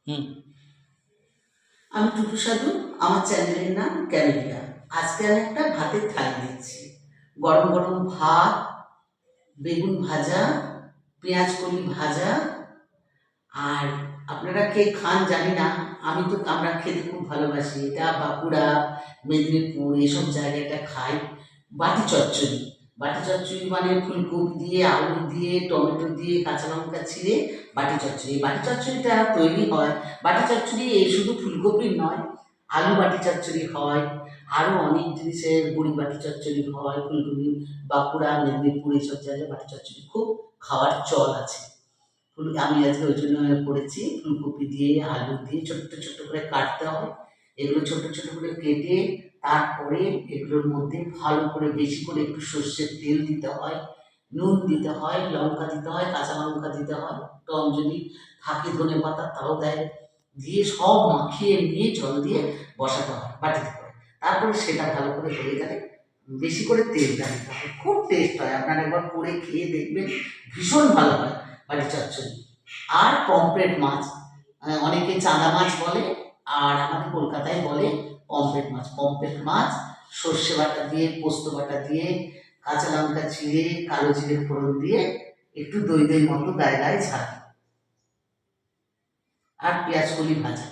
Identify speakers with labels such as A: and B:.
A: হুম।
B: আমি টুটু সাধু। আমার চ্যানেলের নাম ক্যামেলিয়া। আজকে আমি একটা ভাতের থালি দিচ্ছি। গরম গরম ভাত, বেগুন ভাজা, পেঁয়াজ কলি ভাজা। আর আপনারা কে খান জানি না, আমরা খেতে খুব ভালোবাসি। এটা বাঁকুড়া, মেদিনীপুর এইসব জায়গায় এটা খাই। বাটি চচ্চড়ি। বাটি চচ্চড়ি মানে ফুলকপি দিয়ে, আলু দিয়ে, টমেটো দিয়ে, কাঁচা লঙ্কা ছিঁড়ে বাটি চচ্চড়ি। এই বাটি চচ্চড়িটা তৈরি হয়, বাটি চচ্চড়ি এই শুধু ফুলকপির নয়, আলু বাটি চচ্চড়ি হয়, আরও অনেক জিনিসের বড়ি বাটি চচ্চড়ি হয়। ফুলকপি, বাঁকুড়া, মেদিনীপুর এইসব জায়গায় বাটি চচ্চড়ি খুব খাওয়ার চল আছে। আমি আজকে ওই জন্য করেছি। ফুলকপি দিয়ে, আলু দিয়ে ছোট্ট ছোট্ট করে কাটতে হয়। এগুলো ছোট ছোট করে কেটে তারপরে এগুলোর মধ্যে ভালো করে বেশি করে একটু সর্ষের তেল দিতে হয়, নুন দিতে হয়, লঙ্কা দিতে হয়, কাঁচা লঙ্কা দিতে হয়, টক যদি থাকে ধনেপাতা তাও দেয়, দিয়ে সব মাখিয়ে নিয়ে জল দিয়ে বসাতে হয় বাটিতে করে। তারপরে সেটা ভালো করে হয়ে গেলে বেশি করে তেলটা দিতে হয়। খুব টেস্ট হয়, আপনারা একবার করে খেয়ে দেখবেন, ভীষণ ভালো হয় বাটি চচ্চড়ি। আর পমফ্রেট মাছ, অনেকে চাঁদা মাছ বলে, আর আমাদের কলকাতায় বলে পমফ্রেট মাছ। পমফ্রেট মাছ সর্ষে বাটা দিয়ে, পোস্ত বাটা দিয়ে, কাঁচা লঙ্কা চিড়ে, কালো জিরে ফোড়ন দিয়ে একটু দই দই মতো গায়ে গায়ে ঝাল, আর পেঁয়াজ কলি ভাজা।